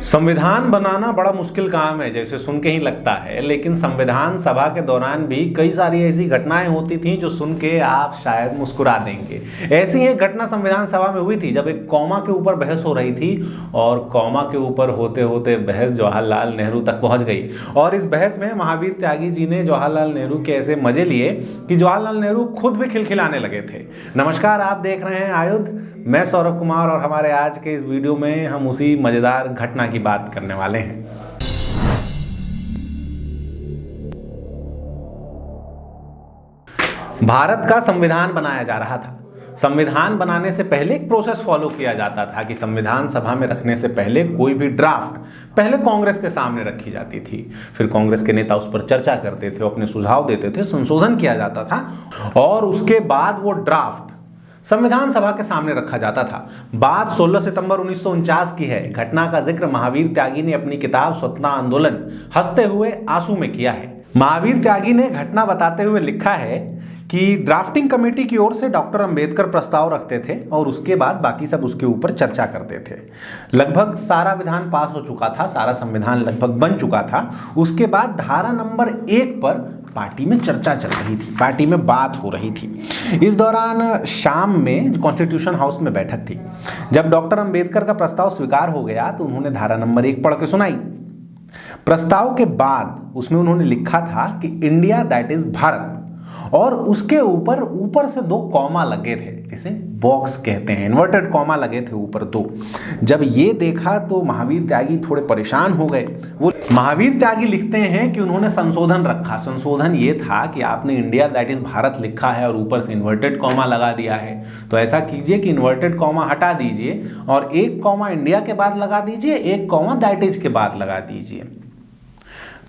संविधान बनाना बड़ा मुश्किल काम है जैसे सुन के ही लगता है, लेकिन संविधान सभा के दौरान भी कई सारी ऐसी घटनाएं होती थी जो सुन के आप शायद मुस्कुरा देंगे। ऐसी ही एक घटना संविधान सभा में हुई थी जब एक कॉमा के ऊपर बहस हो रही थी और कॉमा के ऊपर होते होते बहस जवाहरलाल नेहरू तक पहुंच गई। और इस बहस में महावीर त्यागी जी ने जवाहरलाल नेहरू के ऐसे मजे लिए कि जवाहरलाल नेहरू खुद भी खिलखिलाने लगे थे। नमस्कार, आप देख रहे हैं आयुध। मैं सौरभ कुमार और हमारे आज के इस वीडियो में हम उसी मजेदार घटना की बात करने वाले हैं। भारत का संविधान बनाया जा रहा था। संविधान बनाने से पहले एक प्रोसेस फॉलो किया जाता था कि संविधान सभा में रखने से पहले कोई भी ड्राफ्ट पहले कांग्रेस के सामने रखी जाती थी, फिर कांग्रेस के नेता उस पर चर्चा करते थे, अपने सुझाव देते थे, संशोधन किया जाता था और उसके बाद वो ड्राफ्ट संविधान सभा के सामने रखा जाता था। बात 16 सितंबर 1949 की है। घटना का जिक्र महावीर त्यागी ने अपनी किताब स्वतंत्रता आंदोलन हंसते हुए आंसू में किया है। महावीर त्यागी ने घटना बताते हुए लिखा है कि ड्राफ्टिंग कमेटी की ओर से डॉक्टर अंबेडकर प्रस्ताव रखते थे और उसके बाद बाकी सब उसके ऊपर चर्चा करते थे। लगभग सारा विधान पास हो चुका था, सारा संविधान लगभग बन चुका था। उसके बाद धारा नंबर 1 पर पार्टी में चर्चा चल रही थी, पार्टी में बात हो रही थी। इस दौरान शाम में कॉन्स्टिट्यूशन हाउस में बैठक थी। जब डॉक्टर अंबेडकर का प्रस्ताव स्वीकार हो गया तो उन्होंने धारा नंबर 1 पढ़ के सुनाई। प्रस्ताव के बाद उसमें उन्होंने लिखा था कि इंडिया दैट इज भारत, और उसके ऊपर से 2 कॉमा लगे थे, जिसे बॉक्स कहते हैं, इन्वर्टेड कॉमा लगे थे ऊपर 2। जब ये देखा तो महावीर त्यागी थोड़े परेशान हो गए। वो महावीर त्यागी लिखते हैं कि उन्होंने संशोधन रखा। संशोधन ये था कि आपने इंडिया दैट इज भारत लिखा है और ऊपर से इन्वर्टेड कॉमा लगा दिया है, तो ऐसा कीजिए कि इन्वर्टेड कॉमा हटा दीजिए और 1 कॉमा इंडिया के बाद लगा दीजिए, 1 कॉमा दैट इज के बाद लगा दीजिए।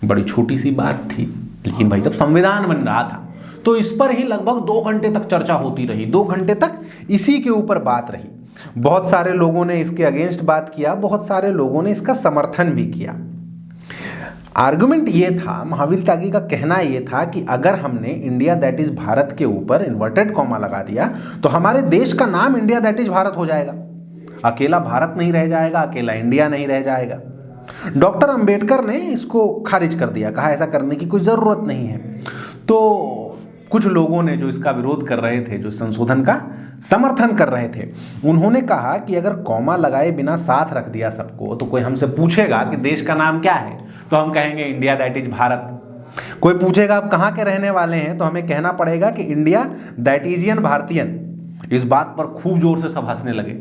बड़ी छोटी सी बात थी, लेकिन भाई साहब संविधान बन रहा था तो इस पर ही लगभग 2 घंटे तक चर्चा होती रही। 2 घंटे तक इसी के ऊपर बात रही। बहुत सारे लोगों ने इसके अगेंस्ट बात किया, बहुत सारे लोगों ने इसका समर्थन भी किया। आर्गुमेंट ये था, महावीर त्यागी का कहना ये था कि अगर हमने इंडिया दैट इज भारत के ऊपर इन्वर्टेड कॉमा लगा दिया तो हमारे देश का नाम इंडिया दैट इज भारत हो जाएगा। अकेला भारत नहीं रह जाएगा, अकेला इंडिया नहीं रह जाएगा। डॉक्टर अंबेडकर ने इसको खारिज कर दिया, कहा ऐसा करने की कोई जरूरत नहीं है। तो कुछ लोगों ने जो इसका विरोध कर रहे थे, जो संशोधन का समर्थन कर रहे थे, उन्होंने कहा कि अगर कॉमा लगाए बिना साथ रख दिया सबको तो कोई हमसे पूछेगा कि देश का नाम क्या है तो हम कहेंगे इंडिया दैट इज भारत। कोई पूछेगा आप कहाँ के रहने वाले हैं तो हमें कहना पड़ेगा कि इंडिया दैट इजियन भारतीयन। इस बात पर खूब जोर से सब हंसने लगे।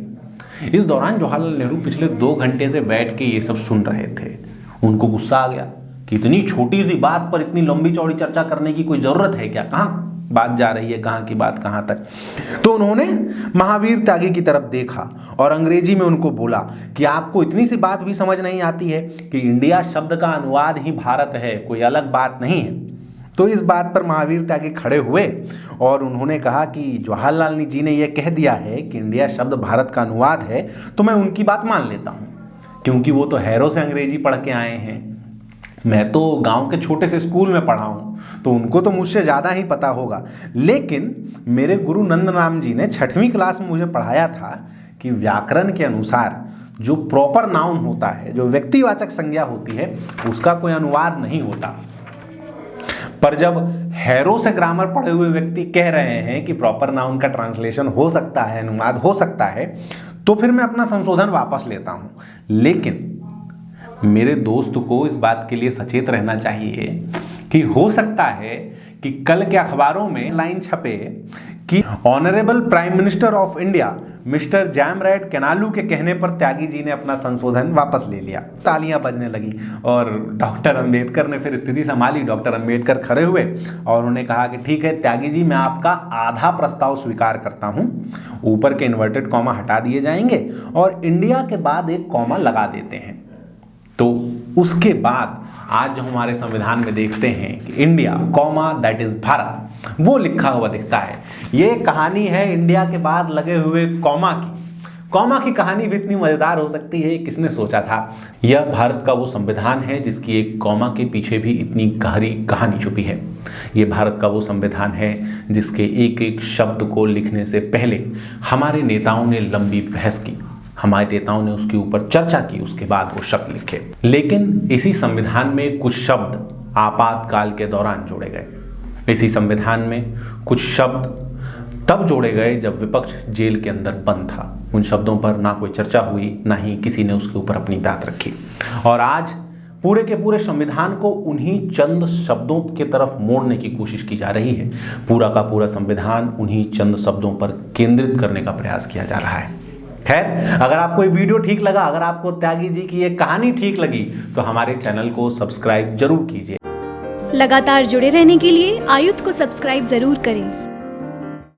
इस दौरान जवाहरलाल नेहरू पिछले 2 घंटे से बैठ के ये सब सुन रहे थे। उनको गुस्सा आ गया कि इतनी छोटी सी बात पर इतनी लंबी चौड़ी चर्चा करने की कोई जरूरत है क्या? कहाँ बात जा रही है, कहाँ की बात कहाँ तक? तो उन्होंने महावीर त्यागी की तरफ देखा और अंग्रेजी में उनको बोला कि आपको इतनी सी बात भी समझ नहीं आती है कि इंडिया शब्द का अनुवाद ही भारत है, कोई अलग बात नहीं है। तो इस बात पर महावीर त्यागी खड़े हुए और उन्होंने कहा कि जवाहरलाल जी ने यह कह दिया है कि इंडिया शब्द भारत का अनुवाद है तो मैं उनकी बात मान लेता हूँ, क्योंकि वो तो हैरों से अंग्रेजी पढ़ के आए हैं। मैं तो गांव के छोटे से स्कूल में पढ़ा हूं तो उनको तो मुझसे ज़्यादा ही पता होगा। लेकिन मेरे गुरु नंदराम जी ने 6वीं क्लास में मुझे पढ़ाया था कि व्याकरण के अनुसार जो प्रॉपर नाउन होता है, जो व्यक्तिवाचक संज्ञा होती है, उसका कोई अनुवाद नहीं होता। पर जब हैरों से ग्रामर पढ़े हुए व्यक्ति कह रहे हैं कि प्रॉपर नाउन का ट्रांसलेशन हो सकता है, अनुवाद हो सकता है, तो फिर मैं अपना संशोधन वापस लेता हूं। लेकिन मेरे दोस्त को इस बात के लिए सचेत रहना चाहिए कि हो सकता है कि कल के अखबारों में लाइन छपे कि honourable prime minister of India mister जैमरैड केनालू के कहने पर त्यागी जी ने अपना संशोधन वापस ले लिया। तालियां बजने लगी और डॉक्टर अंबेडकर ने फिर स्थिति संभाली। डॉक्टर अंबेडकर खड़े हुए और उन्होंने कहा कि ठीक है त्यागी जी, मैं आपका आधा प्रस्ताव स्वीकार करता हूं। ऊपर के इन्वर्टेड कॉमा हटा दिए जाएंगे और इंडिया के बाद 1 कॉमा लगा देते हैं। तो उसके बाद आज जो हमारे संविधान में देखते हैं कि India comma that is Bharat, वो लिखा हुआ दिखता है। ये कहानी है इंडिया के बाद लगे हुए कॉमा की। कॉमा की कहानी भी इतनी मजेदार हो सकती है, किसने सोचा था? यह भारत का वो संविधान है जिसकी एक कॉमा के पीछे भी इतनी गहरी कहानी छुपी है। ये भारत का वो संविधान है जिसके एक एक शब्द को लिखने से पहले हमारे नेताओं ने लंबी बहस की, हमारे नेताओं ने उसके ऊपर चर्चा की, उसके बाद वो शब्द लिखे। लेकिन इसी संविधान में कुछ शब्द आपातकाल के दौरान जोड़े गए। इसी संविधान में कुछ शब्द तब जोड़े गए जब विपक्ष जेल के अंदर बंद था। उन शब्दों पर ना कोई चर्चा हुई, ना ही किसी ने उसके ऊपर अपनी बात रखी। और आज पूरे के पूरे संविधान को उन्हीं चंद शब्दों की तरफ मोड़ने की कोशिश की जा रही है। पूरा का पूरा संविधान उन्हीं चंद शब्दों पर केंद्रित करने का प्रयास किया जा रहा है। खैर, अगर आपको ये वीडियो ठीक लगा, अगर आपको त्यागी जी की ये कहानी ठीक लगी, तो हमारे चैनल को सब्सक्राइब जरूर कीजिए। लगातार जुड़े रहने के लिए आयुक्त को सब्सक्राइब जरूर करें।